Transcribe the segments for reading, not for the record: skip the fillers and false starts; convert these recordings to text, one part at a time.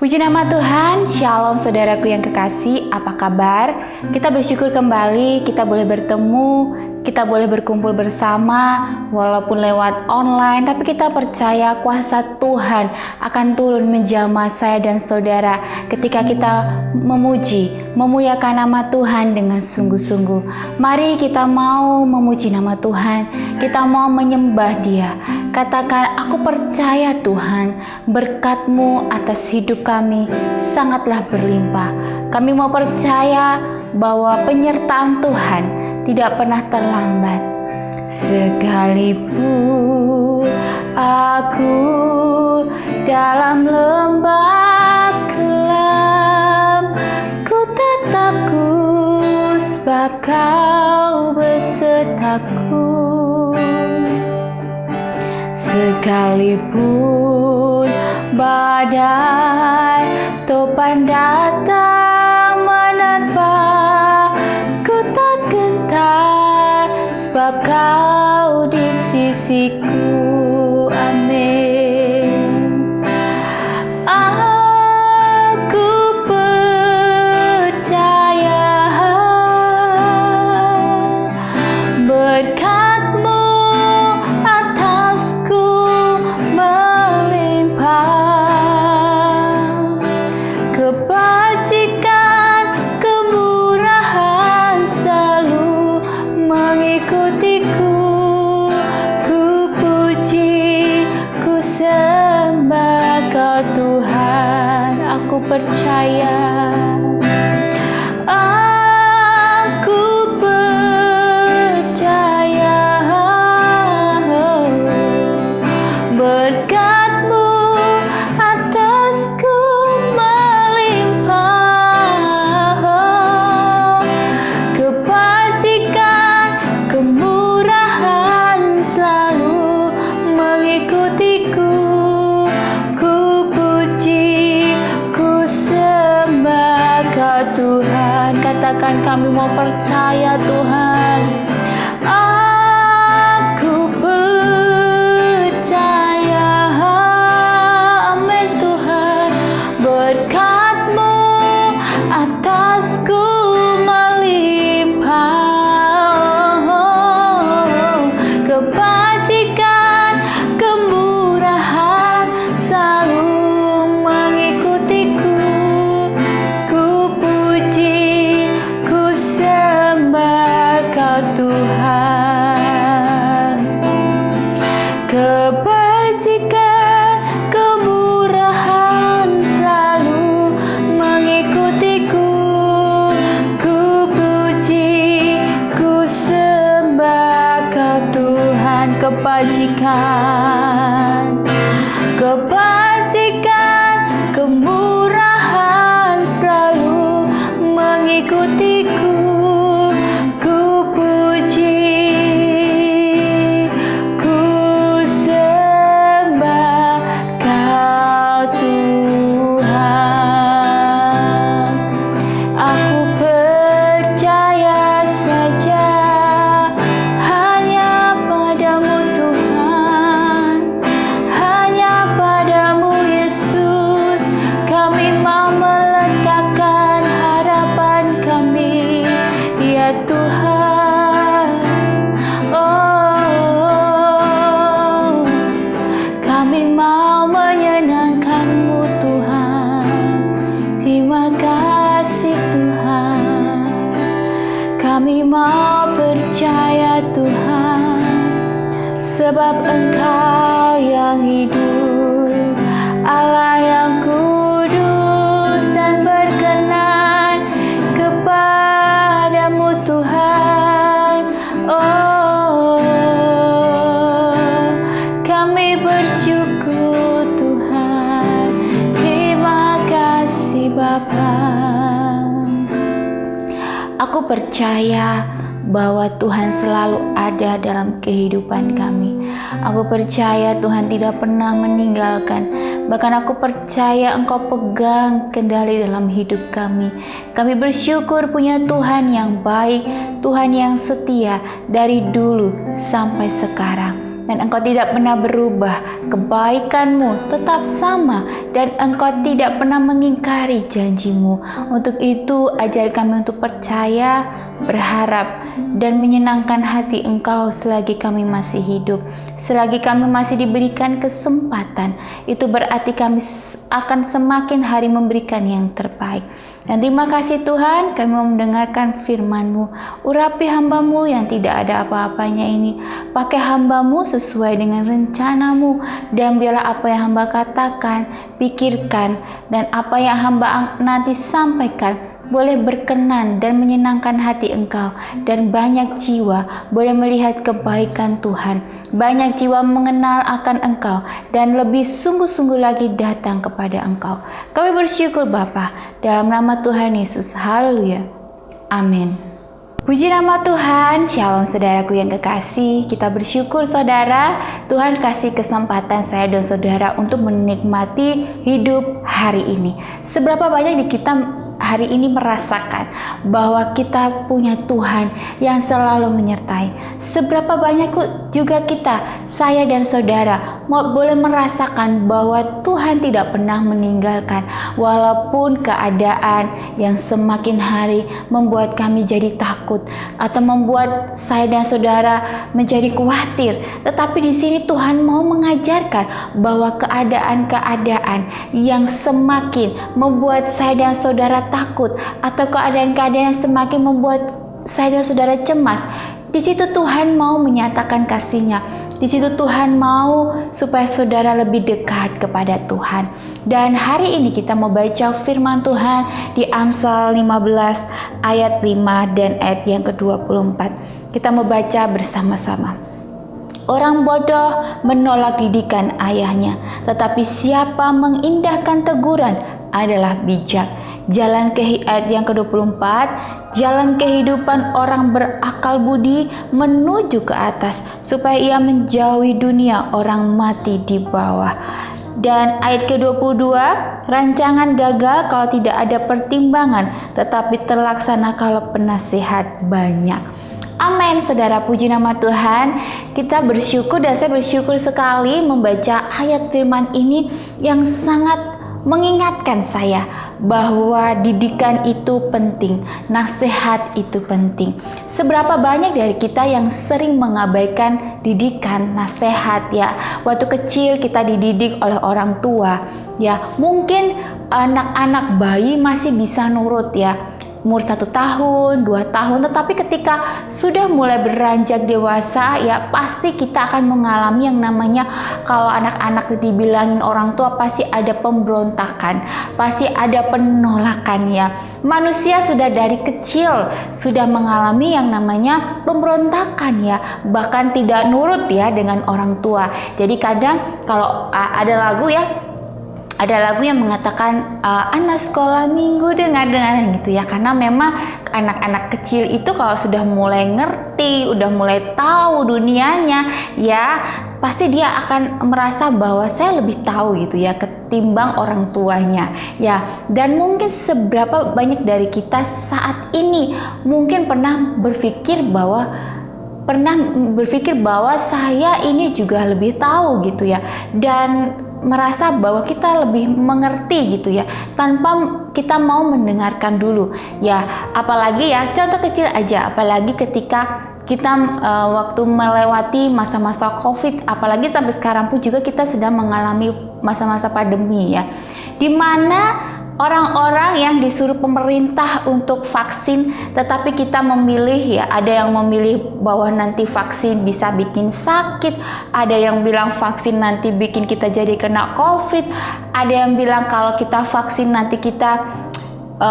Puji nama Tuhan, Shalom saudaraku yang kekasih, apa kabar? Kita bersyukur kembali, kita boleh bertemu, kita boleh berkumpul bersama, walaupun lewat online, tapi kita percaya kuasa Tuhan akan turun menjamah saya dan saudara ketika kita memuji, memuliakan nama Tuhan dengan sungguh-sungguh. Mari kita mau memuji nama Tuhan, kita mau menyembah Dia. Katakan, aku percaya Tuhan, berkat-Mu atas hidup kami sangatlah berlimpah. Kami mau percaya bahwa penyertaan Tuhan tidak pernah terlambat. Sekalipun aku dalam lembah kelam, ku tak takut sebab Kau besertaku. Sekalipun badai topan datang menerpa, ku tak gentar sebab Kau di sisiku. Amin. Aku percaya berkat-Mu atasku melimpah, kebajikan, kemurahan selalu mengikutiku. Ku puji, ku sembah Kau Tuhan, aku percaya. Aku percaya berkat-Mu atasku melimpah, kebajikan, kemurahan selalu mengikutiku. Ku puji, ku sembah Kau Tuhan. Katakan, kami mau percaya Tuhan. Aku percaya, amin Tuhan, berkat-Mu atasku melimpah, kebajikan, kemurahan selalu mengikutiku. Ku puji, ku sembah Kau Tuhan. Kebajikan, kemurahan selalu mengikutiku. Ku puji, ku sembah Kau Tuhan. Kebajikan, kebajikan, kemurahan selalu mengikutiku. Ku puji, ku sembah Kau Tuhan. Aku percaya saja hanya padamu Tuhan, hanya padamu Yesus. Kami mau meletakkan harapan kami, ya Tuhan. Oh, kami mau menyenangkan-Mu Tuhan. Terima kasih Tuhan. Kami mau percaya Tuhan, sebab Engkau yang hidup, Allah yang kudus dan berkenan. Kepadamu Tuhan, oh, kami bersyukur Tuhan. Terima kasih Bapa. Aku percaya bahwa Tuhan selalu ada dalam kehidupan kami. Aku percaya Tuhan tidak pernah meninggalkan. Bahkan aku percaya Engkau pegang kendali dalam hidup kami. Kami bersyukur punya Tuhan yang baik, Tuhan yang setia dari dulu sampai sekarang. dan Engkau tidak pernah berubah. Kebaikan-Mu tetap sama dan Engkau tidak pernah mengingkari janji-Mu. Untuk itu ajar kami untuk percaya, berharap, dan menyenangkan hati Engkau selagi kami masih hidup. Selagi kami masih diberikan kesempatan, itu berarti kami akan semakin hari memberikan yang terbaik. Dan terima kasih Tuhan, kami mau mendengarkan firman-Mu. Urapi hamba-Mu yang tidak ada apa-apanya ini. Pakai hamba-Mu sesuai dengan rencana-Mu. Dan biarlah apa yang hamba katakan, pikirkan, dan apa yang hamba nanti sampaikan boleh berkenan dan menyenangkan hati Engkau, dan banyak jiwa boleh melihat kebaikan Tuhan, banyak jiwa mengenal akan Engkau, dan lebih sungguh-sungguh lagi datang kepada Engkau. Kami bersyukur Bapa, dalam nama Tuhan Yesus. Haleluya. Amin. Puji nama Tuhan. Shalom saudaraku yang kekasih. Kita bersyukur saudara, Tuhan kasih kesempatan saya dan saudara untuk menikmati hidup hari ini. Seberapa banyak di kita hari ini merasakan bahwa kita punya Tuhan yang selalu menyertai. Seberapa banyak juga kita, saya dan saudara, boleh merasakan bahwa Tuhan tidak pernah meninggalkan, walaupun keadaan yang semakin hari membuat kami jadi takut atau membuat saya dan saudara menjadi khawatir. Tetapi di sini Tuhan mau mengajarkan bahwa keadaan-keadaan yang semakin membuat saya dan saudara takut atau keadaan-keadaan yang semakin membuat saya dan saudara cemas, di situ Tuhan mau menyatakan kasih-Nya. Di situ Tuhan mau supaya saudara lebih dekat kepada Tuhan. Dan hari ini kita mau baca firman Tuhan di Amsal 15 ayat 5 dan ayat yang ke-24. Kita mau baca bersama-sama. Orang bodoh menolak didikan ayahnya, tetapi siapa mengindahkan teguran adalah bijak. Ayat yang ke-24, jalan kehidupan orang berakal budi menuju ke atas, supaya ia menjauhi dunia orang mati di bawah. Dan ayat ke-22, rancangan gagal kalau tidak ada pertimbangan, tetapi terlaksana kalau penasehat banyak. Amin, saudara, puji nama Tuhan. Kita bersyukur dan saya bersyukur sekali membaca ayat firman ini yang sangat mengingatkan saya bahwa didikan itu penting, nasihat itu penting. Seberapa banyak dari kita yang sering mengabaikan didikan, nasihat ya. Waktu kecil kita dididik oleh orang tua ya. Mungkin anak-anak bayi masih bisa nurut ya, umur 1 tahun, 2 tahun, tetapi ketika sudah mulai beranjak dewasa ya pasti kita akan mengalami yang namanya, kalau anak-anak dibilangin orang tua pasti ada pemberontakan, pasti ada penolakan ya. Manusia sudah dari kecil sudah mengalami yang namanya pemberontakan ya, bahkan tidak nurut ya dengan orang tua. Jadi kadang kalau ada lagu yang mengatakan anak sekolah minggu dengan gitu ya, karena memang anak-anak kecil itu kalau sudah mulai ngerti, udah mulai tahu dunianya ya, pasti dia akan merasa bahwa saya lebih tahu gitu ya ketimbang orang tuanya ya. Dan mungkin seberapa banyak dari kita saat ini mungkin pernah berpikir bahwa saya ini juga lebih tahu gitu ya, dan merasa bahwa kita lebih mengerti gitu ya, tanpa kita mau mendengarkan dulu ya. Apalagi ya, contoh kecil aja, apalagi ketika kita waktu melewati masa-masa COVID, apalagi sampai sekarang pun juga kita sedang mengalami masa-masa pandemi ya, dimana orang-orang yang disuruh pemerintah untuk vaksin, tetapi kita memilih ya, ada yang memilih bahwa nanti vaksin bisa bikin sakit, ada yang bilang vaksin nanti bikin kita jadi kena COVID, ada yang bilang kalau kita vaksin nanti kita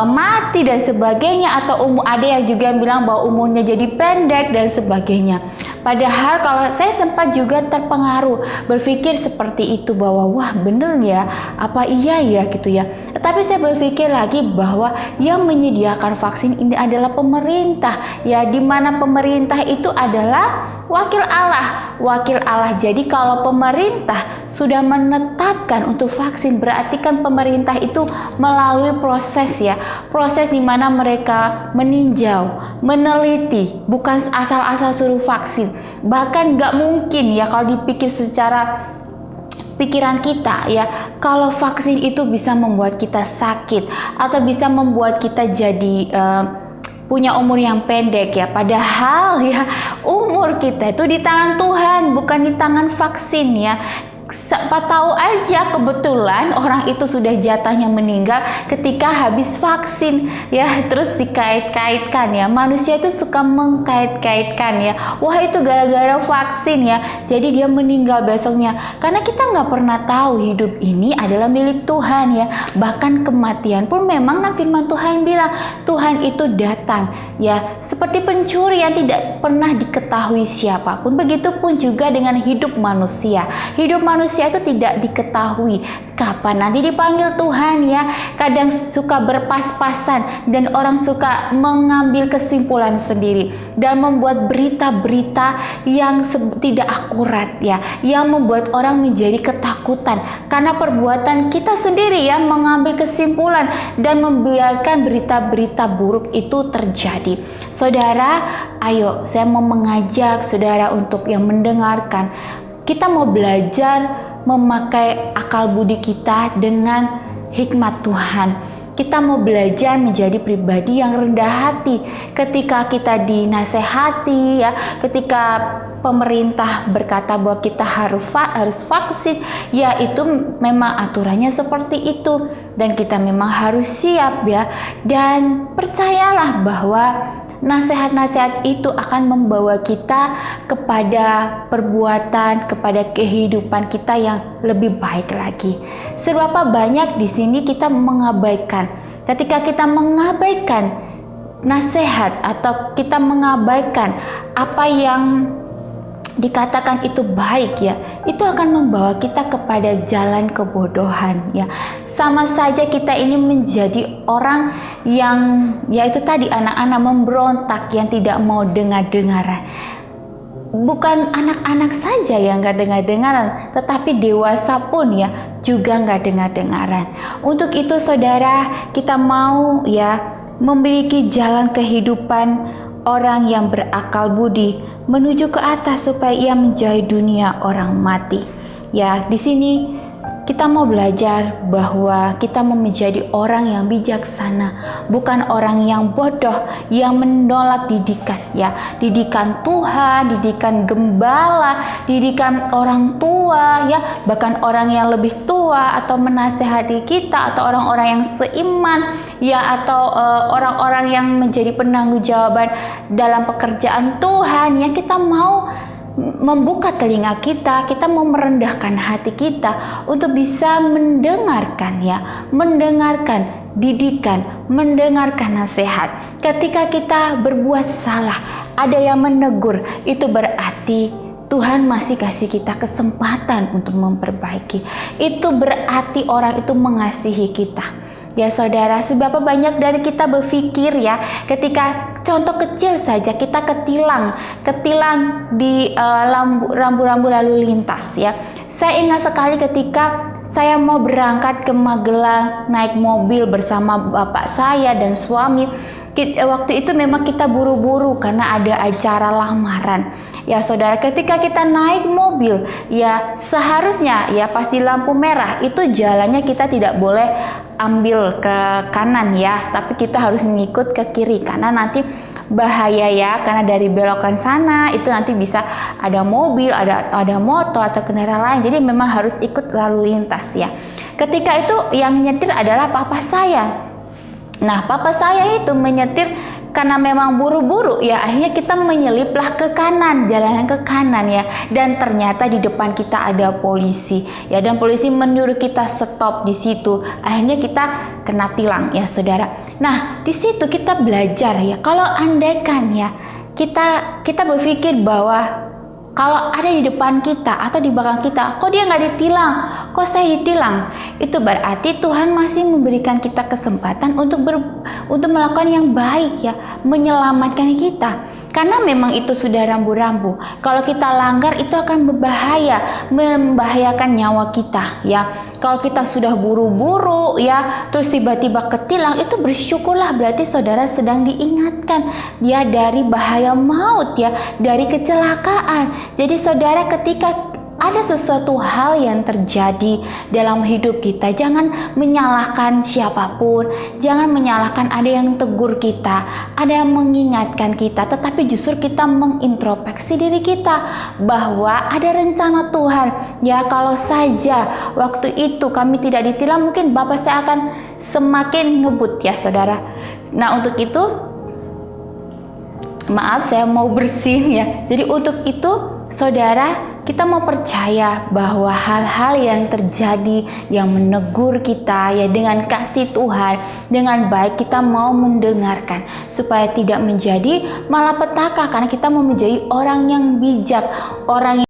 mati dan sebagainya, atau ada yang juga bilang bahwa umurnya jadi pendek dan sebagainya. Padahal kalau saya sempat juga terpengaruh berpikir seperti itu, bahwa wah bener ya, apa iya ya gitu ya. Tetapi saya berpikir lagi bahwa yang menyediakan vaksin ini adalah pemerintah ya, dimana pemerintah itu adalah wakil Allah. Jadi kalau pemerintah sudah menetapkan untuk vaksin, berarti kan pemerintah itu melalui proses ya, ya. Proses di mana mereka meninjau, meneliti, bukan asal-asal suruh vaksin. Bahkan nggak mungkin ya kalau dipikir secara pikiran kita ya, kalau vaksin itu bisa membuat kita sakit atau bisa membuat kita jadi punya umur yang pendek ya. Padahal ya umur kita itu di tangan Tuhan, bukan di tangan vaksin ya. Siapa tahu aja kebetulan orang itu sudah jatahnya meninggal ketika habis vaksin ya, terus dikait-kaitkan ya. Manusia itu suka mengkait-kaitkan ya, wah itu gara-gara vaksin ya jadi dia meninggal besoknya. Karena kita nggak pernah tahu hidup ini adalah milik Tuhan ya. Bahkan kematian pun memang kan firman Tuhan bilang Tuhan itu datang ya seperti pencuri yang tidak pernah diketahui siapapun. Begitupun juga dengan hidup manusia. Hidup manusia itu tidak diketahui kapan nanti dipanggil Tuhan ya. Kadang suka berpas-pasan dan orang suka mengambil kesimpulan sendiri dan membuat berita-berita yang tidak akurat ya, yang membuat orang menjadi ketakutan karena perbuatan kita sendiri ya, mengambil kesimpulan dan membiarkan berita-berita buruk itu terjadi. Saudara, ayo saya mau mengajak saudara untuk yang mendengarkan, kita mau belajar memakai akal budi kita dengan hikmat Tuhan. Kita mau belajar menjadi pribadi yang rendah hati ketika kita dinasehati ya, ketika pemerintah berkata bahwa kita harus vaksin, ya itu memang aturannya seperti itu dan kita memang harus siap ya. Dan percayalah bahwa nasihat-nasihat itu akan membawa kita kepada perbuatan, kepada kehidupan kita yang lebih baik lagi. Seberapa banyak di sini kita mengabaikan. Ketika kita mengabaikan nasihat atau kita mengabaikan apa yang dikatakan itu baik ya, itu akan membawa kita kepada jalan kebodohan ya. Sama saja kita ini menjadi orang yang yaitu tadi anak-anak memberontak yang tidak mau dengar-dengaran. Bukan anak-anak saja yang gak dengar-dengaran, tetapi dewasa pun ya juga gak dengar-dengaran. Untuk itu saudara, kita mau ya memiliki jalan kehidupan orang yang berakal budi menuju ke atas supaya ia menjauhi dunia orang mati. Ya, di sini kita mau belajar bahwa kita mau menjadi orang yang bijaksana, bukan orang yang bodoh yang menolak didikan ya. Didikan Tuhan, didikan gembala, didikan orang tua ya, bahkan orang yang lebih tua atau menasehati kita atau orang-orang yang seiman ya, atau orang-orang yang menjadi penanggung jawaban dalam pekerjaan Tuhan ya. Kita mau membuka telinga kita mau merendahkan hati kita untuk bisa mendengarkan ya, mendengarkan didikan, mendengarkan nasihat. Ketika kita berbuat salah, ada yang menegur, itu berarti Tuhan masih kasih kita kesempatan untuk memperbaiki. Itu berarti orang itu mengasihi kita. Ya saudara, seberapa banyak dari kita berpikir ya, ketika contoh kecil saja kita ketilang di rambu-rambu lalu lintas ya. Saya ingat sekali ketika saya mau berangkat ke Magelang naik mobil bersama bapak saya dan suami. Waktu itu memang kita buru-buru karena ada acara lamaran. Ya saudara, ketika kita naik mobil ya seharusnya ya pas di lampu merah itu jalannya kita tidak boleh ambil ke kanan ya, tapi kita harus mengikut ke kiri karena nanti bahaya ya, karena dari belokan sana itu nanti bisa ada mobil, ada motor atau kendaraan lain. Jadi memang harus ikut lalu lintas ya. Ketika itu yang nyetir adalah papa saya. Nah, papa saya itu menyetir karena memang buru-buru ya, akhirnya kita menyeliplah ke kanan, jalanan ke kanan ya, dan ternyata di depan kita ada polisi ya, dan polisi menyuruh kita stop di situ. Akhirnya kita kena tilang ya saudara. Nah, di situ kita belajar ya, kalau andaikan ya kita berpikir bahwa kalau ada di depan kita atau di belakang kita, kok dia nggak ditilang, kok saya ditilang, itu berarti Tuhan masih memberikan kita kesempatan untuk melakukan yang baik ya, menyelamatkan kita. Karena memang itu sudah rambu-rambu. Kalau kita langgar itu akan berbahaya, membahayakan nyawa kita ya. Kalau kita sudah buru-buru ya, terus tiba-tiba ketilang, itu bersyukurlah, berarti saudara sedang diingatkan dia dari bahaya maut ya, dari kecelakaan. Jadi saudara, ketika ada sesuatu hal yang terjadi dalam hidup kita, jangan menyalahkan siapapun, jangan menyalahkan ada yang tegur kita, ada yang mengingatkan kita, tetapi justru kita mengintrospeksi diri kita bahwa ada rencana Tuhan. Ya, kalau saja waktu itu kami tidak ditilang, mungkin Bapak saya akan semakin ngebut ya saudara. Nah, untuk itu maaf, saya mau bersin ya. Jadi untuk itu saudara, kita mau percaya bahwa hal-hal yang terjadi yang menegur kita ya dengan kasih Tuhan, dengan baik, kita mau mendengarkan supaya tidak menjadi malapetaka, karena kita mau menjadi orang yang bijak, orang